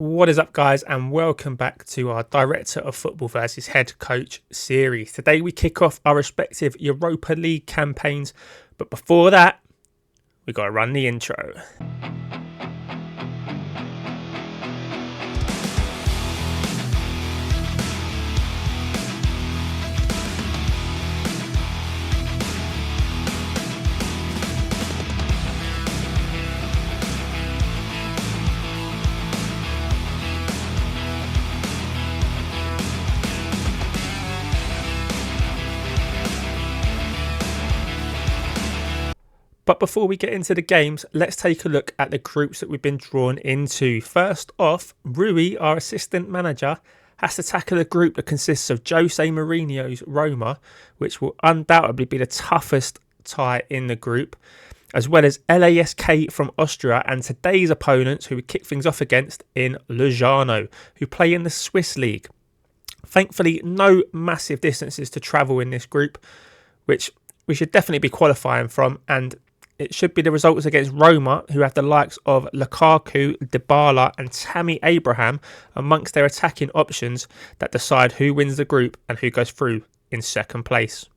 What is up, guys, and welcome back to our Director of Football versus Head Coach series. Today we kick off our respective Europa League campaigns, but before that, we got to run the intro. But before we get into the games, let's take a look at the groups that we've been drawn into. First off, Rui, our assistant manager, has to tackle a group that consists of Jose Mourinho's Roma, which will undoubtedly be the toughest tie in the group, as well as LASK from Austria and today's opponents who we kick things off against in Lugano, who play in the Swiss League. Thankfully, no massive distances to travel in this group, which we should definitely be qualifying from, and it should be the results against Roma, who have the likes of Lukaku, Dybala and Tammy Abraham amongst their attacking options, that decide who wins the group and who goes through in second place.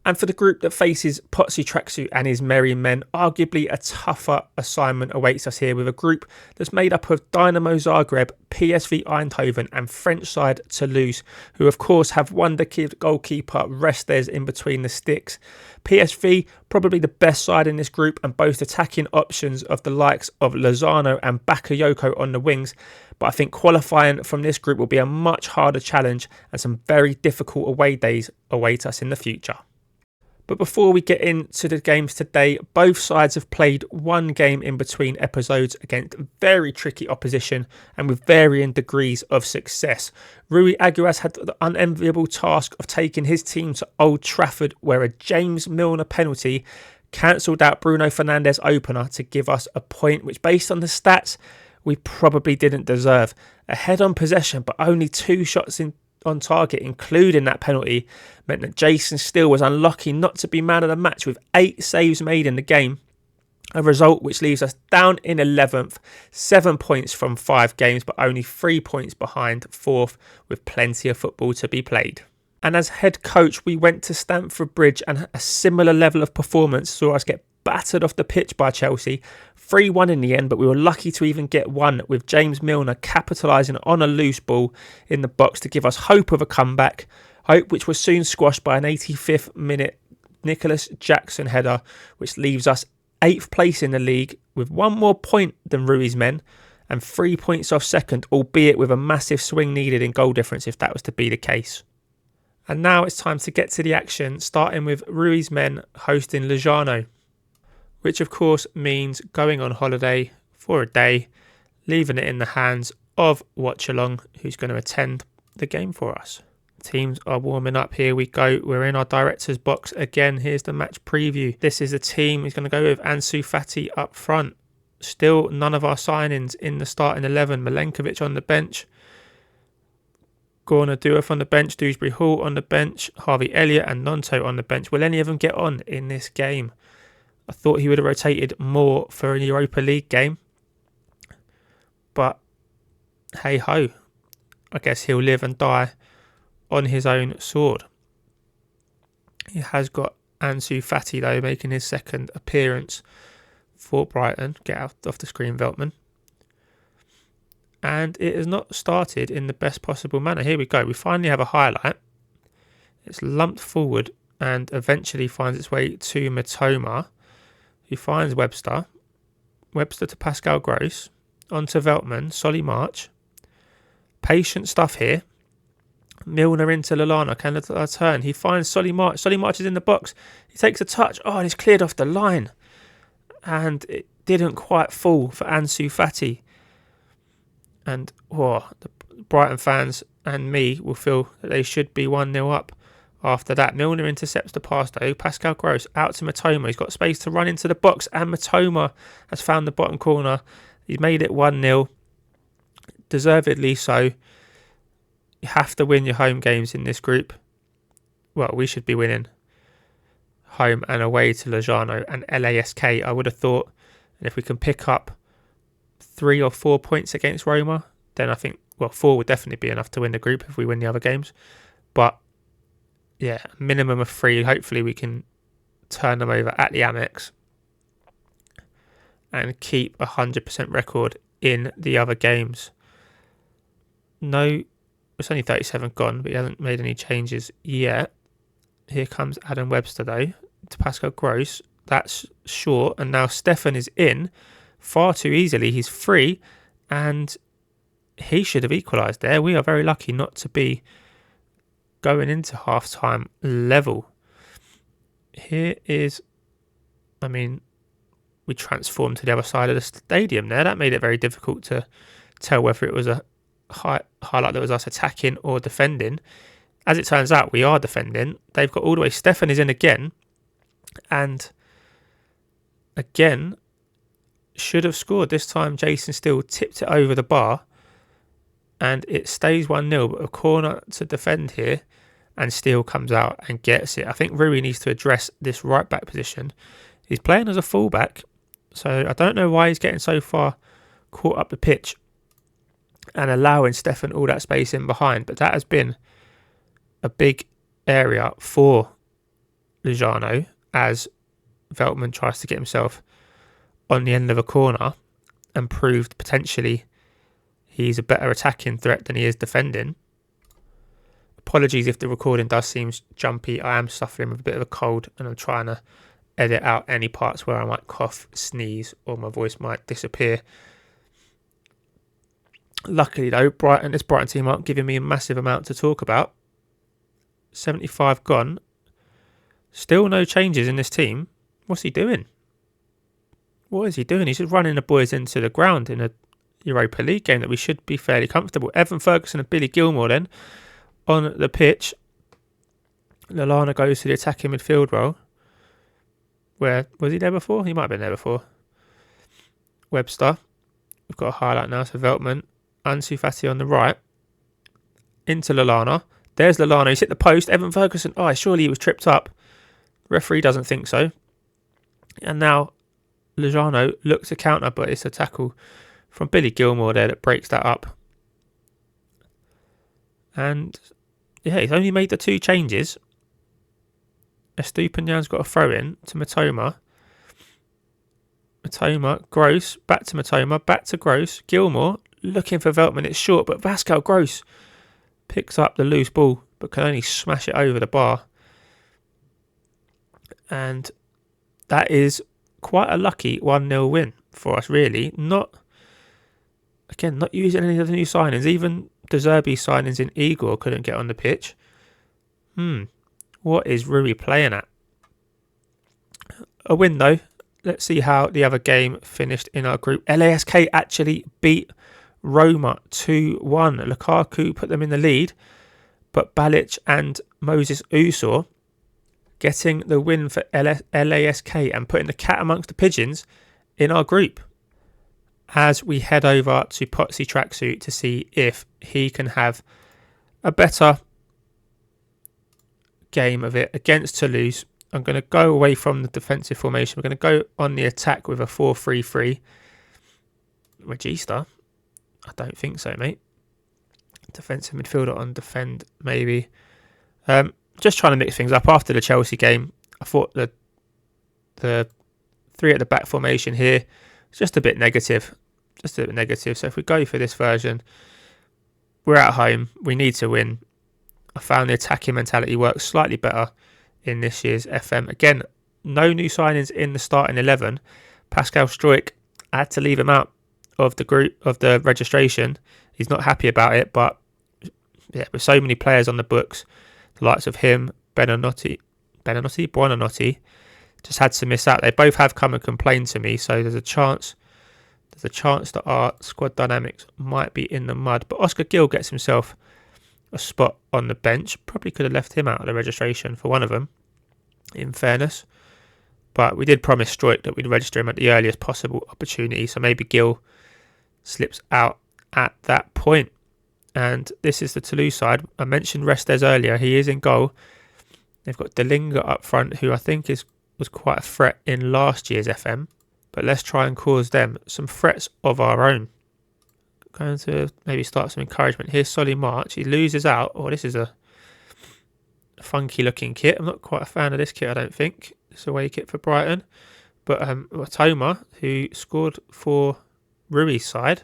And for the group that faces PottsyFM and his merry men, arguably a tougher assignment awaits us here, with a group that's made up of Dynamo Zagreb, PSV Eindhoven and French side Toulouse, who of course have wonder kid goalkeeper Restes in between the sticks. PSV, probably the best side in this group and both attacking options of the likes of Lozano and Bakayoko on the wings, but I think qualifying from this group will be a much harder challenge and some very difficult away days await us in the future. But before we get into the games today, both sides have played one game in between episodes against very tricky opposition and with varying degrees of success. Rui Aguas had the unenviable task of taking his team to Old Trafford, where a James Milner penalty cancelled out Bruno Fernandes' opener to give us a point, which based on the stats, we probably didn't deserve. A head-on possession, but only 2 shots on target, including that penalty, meant that Jason Steele was unlucky not to be man of the match with 8 saves made in the game, a result which leaves us down in 11th, 7 points from 5 games, but only 3 points behind 4th, with plenty of football to be played. And as head coach, we went to Stamford Bridge, and a similar level of performance saw us get battered off the pitch by Chelsea, 3-1 in the end, but we were lucky to even get one, with James Milner capitalising on a loose ball in the box to give us hope of a comeback, hope which was soon squashed by an 85th minute Nicholas Jackson header, which leaves us 8th place in the league with 1 more point than Rui's men and 3 points off second, albeit with a massive swing needed in goal difference if that was to be the case. And now it's time to get to the action, starting with Rui's men hosting Lugano, which of course means going on holiday for a day, leaving it in the hands of Watchalong, who's going to attend the game for us. Teams are warming up. Here we go. We're in our director's box again. Here's the match preview. This is the team. He's going to go with Ansu Fati up front. Still none of our signings in the starting 11. Milenkovic on the bench. Gorna DOF on the bench. Dewsbury Hall on the bench. Harvey Elliott and Nonto on the bench. Will any of them get on in this game? I thought he would have rotated more for a Europa League game. But hey ho. I guess he'll live and die on his own sword. He has got Ansu Fati though, making his second appearance for Brighton. Get out off the screen, Veltman. And it has not started in the best possible manner. Here we go. We finally have a highlight. It's lumped forward and eventually finds its way to Matoma. He finds Webster to Pascal Gross, onto Veltman, Solly March. Patient stuff here. Milner into Lallana, can turn. He finds Solly March. Solly March is in the box. He takes a touch. Oh, and it's cleared off the line. And it didn't quite fall for Ansu Fati. And the Brighton fans and me will feel that they should be 1-0 up. After that, Milner intercepts the pass though. Pascal Gross out to Matoma. He's got space to run into the box, and Matoma has found the bottom corner. He's made it 1-0. Deservedly so. You have to win your home games in this group. Well, we should be winning home and away to Lugano and LASK, I would have thought. And if we can pick up 3 or 4 points against Roma, then I think, well, 4 would definitely be enough to win the group if we win the other games. But yeah, minimum of 3. Hopefully we can turn them over at the Amex and keep 100% record in the other games. No, it's only 37 gone, but he hasn't made any changes yet. Here comes Adam Webster though to Pascal Gross. That's short, and now Stefan is in far too easily. He's free, and he should have equalised there. We are very lucky not to be going into half-time level. Here is, I mean, we transformed to the other side of the stadium there. That made it very difficult to tell whether it was a highlight that was us attacking or defending. As it turns out, we are defending. They've got all the way. Stefan is in again, and again should have scored. This time Jason Steele tipped it over the bar, and it stays 1-0, but a corner to defend here, and Steele comes out and gets it. I think Rui needs to address this right back position. He's playing as a fullback, so I don't know why he's getting so far caught up the pitch and allowing Stefan all that space in behind, but that has been a big area for Lujano as Veltman tries to get himself on the end of a corner and proved potentially he's a better attacking threat than he is defending. Apologies if the recording does seem jumpy. I am suffering with a bit of a cold, and I'm trying to edit out any parts where I might cough, sneeze, or my voice might disappear. Luckily though, this Brighton team aren't giving me a massive amount to talk about. 75 gone. Still no changes in this team. What's he doing? What is he doing? He's just running the boys into the ground in a Europa League game that we should be fairly comfortable. Evan Ferguson and Billy Gilmore then on the pitch. Lallana goes to the attacking midfield role. Where was he there before? He might have been there before. Webster. We've got a highlight now. So Veltman. Ansu Fati on the right. Into Lallana. There's Lallana. He's hit the post. Evan Ferguson. Oh, surely he was tripped up. The referee doesn't think so. And now Lujano looks to counter, but it's a tackle from Billy Gilmore there that breaks that up. And yeah, he's only made the 2 changes. Estupiñán's got a throw in to Matoma. Matoma, Gross, back to Matoma, back to Gross. Gilmore looking for Veltman. It's short, but Pascal Gross picks up the loose ball, but can only smash it over the bar. And that is quite a lucky 1-0 win for us, really. Not using any of the new signings. Even De Zerbi's signings in Igor couldn't get on the pitch. What is Rui playing at? A win, though. Let's see how the other game finished in our group. LASK actually beat Roma 2-1. Lukaku put them in the lead, but Balic and Moses Usor getting the win for LASK and putting the cat amongst the pigeons in our group. As we head over to Potsy Tracksuit to see if he can have a better game of it against Toulouse. I'm going to go away from the defensive formation. We're going to go on the attack with a 4-3-3. Regista? I don't think so, mate. Defensive midfielder on defend, maybe. Just trying to mix things up. After the Chelsea game, I thought the 3 at the back formation here is just a bit negative. So if we go for this version, we're at home. We need to win. I found the attacking mentality works slightly better in this year's FM. Again, no new signings in the starting 11. Pascal Struijk, I had to leave him out of the group, of the registration. He's not happy about it, but yeah, with so many players on the books, the likes of him, Buonanotte, just had to miss out. They both have come and complained to me, so there's a chance that our squad dynamics might be in the mud. But Oscar Gill gets himself a spot on the bench. Probably could have left him out of the registration for one of them, in fairness. But we did promise Struijk that we'd register him at the earliest possible opportunity, so maybe Gill slips out at that point. And this is the Toulouse side. I mentioned Restes earlier. He is in goal. They've got Delinga up front, who I think was quite a threat in last year's FM. But let's try and cause them some threats of our own. Going to maybe start some encouragement. Here's Solly March. He loses out. Oh, this is a funky looking kit. I'm not quite a fan of this kit, I don't think. It's a away kit for Brighton. But Toma, who scored for Rui's side,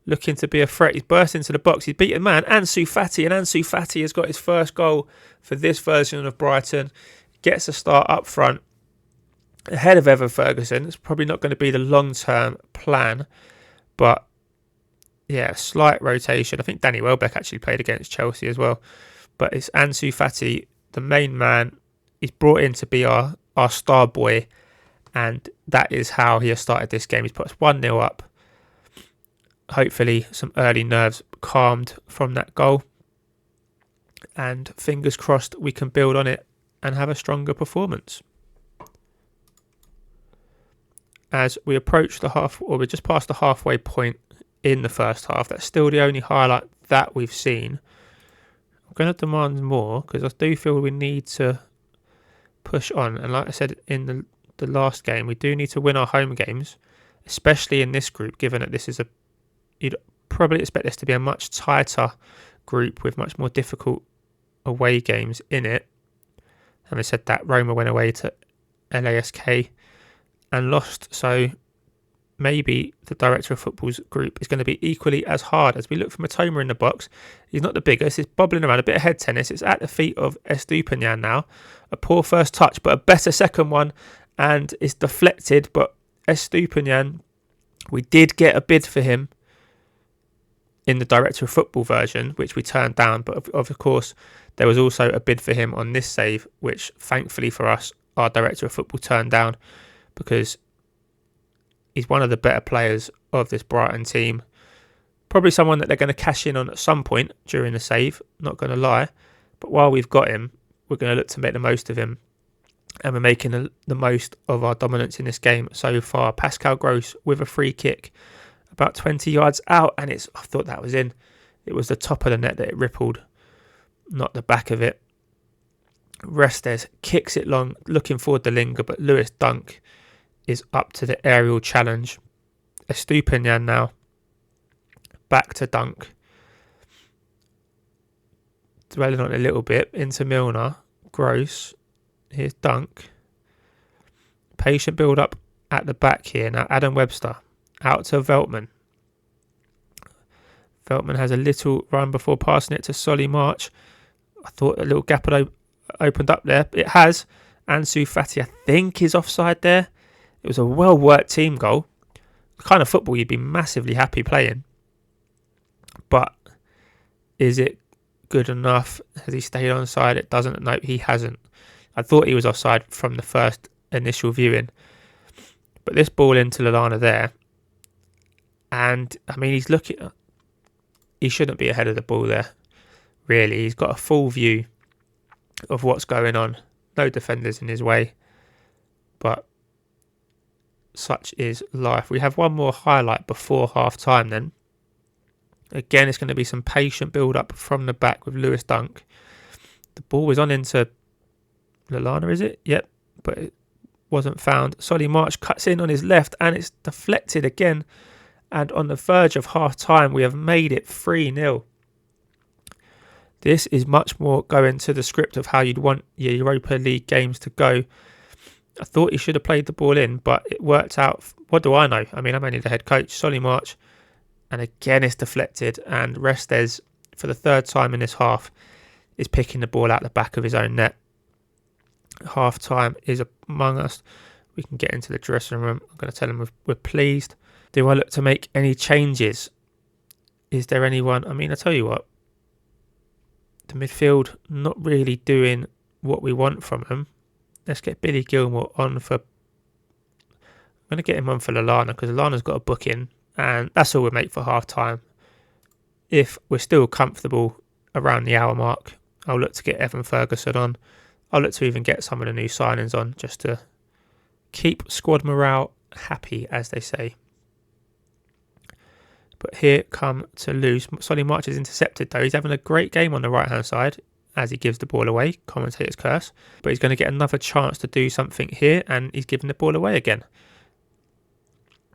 looking to be a threat. He's burst into the box. He's beaten man, Ansu Fati. And Ansu Fati has got his first goal for this version of Brighton. Gets a start up front ahead of Evan Ferguson. It's probably not going to be the long-term plan. But yeah, slight rotation. I think Danny Welbeck actually played against Chelsea as well. But it's Ansu Fati, the main man. He's brought in to be our star boy. And that is how he has started this game. He's put us 1-0 up. Hopefully some early nerves calmed from that goal. And fingers crossed we can build on it and have a stronger performance. As we approach we're just past the halfway point in the first half. That's still the only highlight that we've seen. I'm going to demand more because I do feel we need to push on. And like I said in the last game, we do need to win our home games, especially in this group, given that this is you'd probably expect this to be a much tighter group with much more difficult away games in it. Having said that, Roma went away to LASK and lost, so maybe the director of football's group is going to be equally as hard. As we look for Matoma in the box, he's not the biggest, he's bobbling around, a bit of head tennis. It's at the feet of Estupiñán now. A poor first touch, but a better second one, and it's deflected. But Estupiñán, we did get a bid for him in the director of football version, which we turned down. But of course, there was also a bid for him on this save, which thankfully for us, our director of football turned down, because he's one of the better players of this Brighton team. Probably someone that they're going to cash in on at some point during the save, not going to lie. But while we've got him, we're going to look to make the most of him. And we're making the most of our dominance in this game so far. Pascal Gross with a free kick about 20 yards out. And I thought that was in. It was the top of the net that it rippled, not the back of it. Restes kicks it long, looking for Delinga, but Lewis Dunk is up to the aerial challenge. Estupiñán now. Back to Dunk. Dwelling on it a little bit. Into Milner. Gross. Here's Dunk. Patient build up at the back here. Now Adam Webster. Out to Veltman. Veltman has a little run before passing it to Solly March. I thought a little gap had opened up there. It has. Ansu Fati, I think, is offside there. It was a well-worked team goal. The kind of football you'd be massively happy playing. But is it good enough? Has he stayed onside? It doesn't. No, he hasn't. I thought he was offside from the first initial viewing. But this ball into Lallana there. And, I mean, he's looking... He shouldn't be ahead of the ball there, really. He's got a full view of what's going on. No defenders in his way. But such is life. We have one more highlight before half-time then. Again, it's going to be some patient build-up from the back with Lewis Dunk. The ball was on into Lallana, is it? Yep, but it wasn't found. Solly March cuts in on his left and it's deflected again. And on the verge of half-time, we have made it 3-0. This is much more going to the script of how you'd want your Europa League games to go. I thought he should have played the ball in, but it worked out. What do I know? I mean, I'm only the head coach. Solly March. And again, it's deflected. And Restes, for the third time in this half, is picking the ball out the back of his own net. Half-time is among us. We can get into the dressing room. I'm going to tell them we're pleased. Do I look to make any changes? Is there anyone? I mean, I tell you what. The midfield not really doing what we want from them. Let's get Billy Gilmore on for... I'm going to get him on for Lallana because Lallana's got a booking. And that's all we'll make for half-time. If we're still comfortable around the hour mark, I'll look to get Evan Ferguson on. I'll look to even get some of the new signings on just to keep squad morale happy, as they say. But here come to lose. Solly March is intercepted though. He's having a great game on the right-hand side as he gives the ball away. Commentator's curse. But he's going to get another chance to do something here and he's giving the ball away again.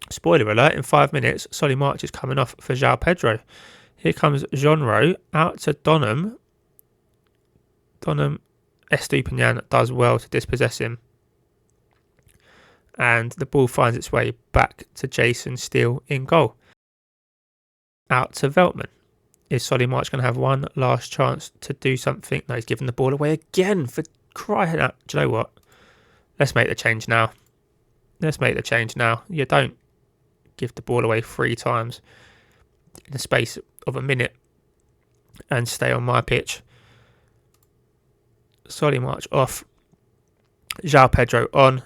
Spoiler alert, in 5 minutes, Solly March is coming off for João Pedro. Here comes Jonro out to Donham. Estupiñán does well to dispossess him. And the ball finds its way back to Jason Steele in goal. Out to Veltman. Is Solly March going to have one last chance to do something? No, he's giving the ball away again, for crying out. Do you know what? Let's make the change now. You don't give the ball away 3 times in the space of a minute and stay on my pitch. Solly March off. João Pedro on.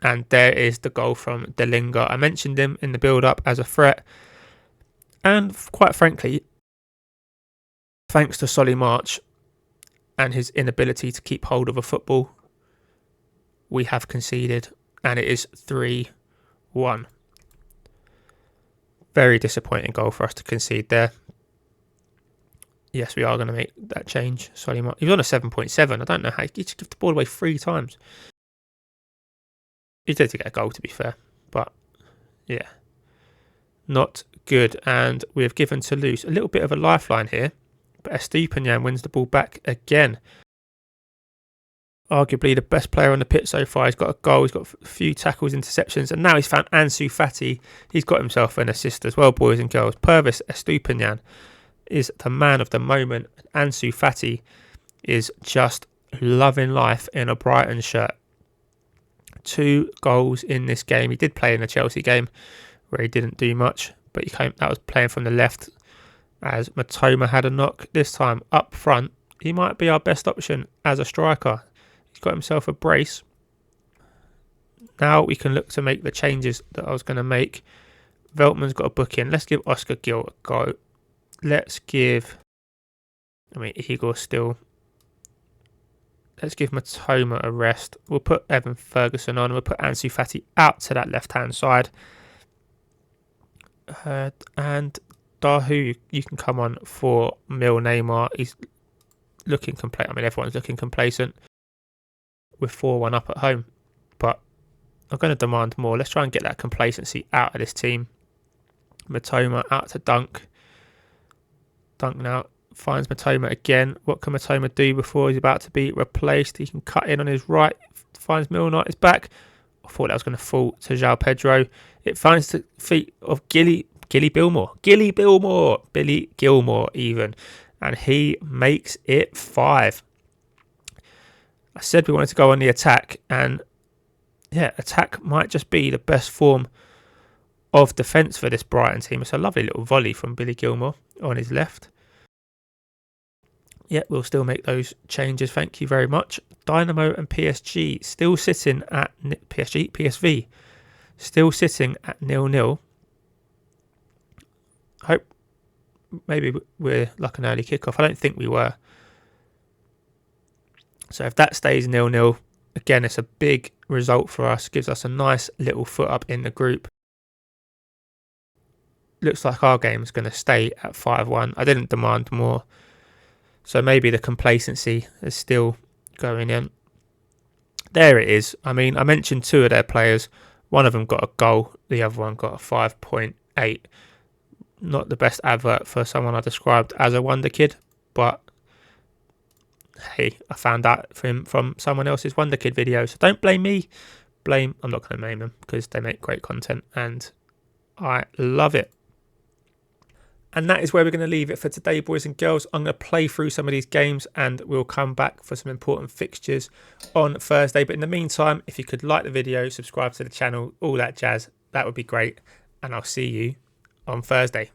And there is the goal from Delinga. I mentioned him in the build-up as a threat. And quite frankly, thanks to Solly March and his inability to keep hold of a football, we have conceded. And it is 3-1. Very disappointing goal for us to concede there. Yes, we are going to make that change. Solly March. He was on a 7.7. I don't know how. He just give the ball away 3 times. He did to get a goal, to be fair. But, yeah. Not good. And we have given Toulouse a little bit of a lifeline here. But Estupiñán wins the ball back again. Arguably the best player on the pitch so far. He's got a goal. He's got a few tackles, interceptions. And now he's found Ansu Fati. He's got himself an assist as well, boys and girls. Purvis Estupiñán is the man of the moment. Ansu Fati is just loving life in a Brighton shirt. 2 goals in this game. He did play in the Chelsea game where he didn't do much, but that was playing from the left as Matoma had a knock. This time up front, he might be our best option as a striker. He's got himself a brace. Now we can look to make the changes that I was going to make. Veltman's got a book in. Let's give Oscar Gill a go. Let's give Igor still. Let's give Matoma a rest. We'll put Evan Ferguson on. We'll put Ansu Fati out to that left-hand side. And Dahu, you can come on for Mil Neymar. He's looking complacent. Everyone's looking complacent with 4-1 up at home. But I'm going to demand more. Let's try and get that complacency out of this team. Matoma out to Dunk. Dunk now finds Matoma again. What can Matoma do before he's about to be replaced? He can cut in on his right. Finds Milner. It's back. I thought that was going to fall to João Pedro. It finds the feet of Billy Gilmore even. And he makes it 5. I said we wanted to go on the attack. And yeah, attack might just be the best form of defence for this Brighton team. It's a lovely little volley from Billy Gilmore on his left. Yeah, we'll still make those changes. Thank you very much. Dynamo and PSG still sitting at PSV still sitting at 0-0. Hope maybe we're like an early kickoff. I don't think we were. So if that stays 0-0, again, it's a big result for us. Gives us a nice little foot up in the group. Looks like our game is going to stay at 5-1. I didn't demand more. So maybe the complacency is still going in. There it is. I mentioned 2 of their players. One of them got a goal. The other one got a 5.8. Not the best advert for someone I described as a wonder kid. But, hey, I found out from someone else's wonder kid video. So don't blame me. I'm not going to name them because they make great content. And I love it. And that is where we're going to leave it for today, boys and girls. I'm going to play through some of these games and we'll come back for some important fixtures on Thursday. But in the meantime, if you could like the video, subscribe to the channel, all that jazz, that would be great. And I'll see you on Thursday.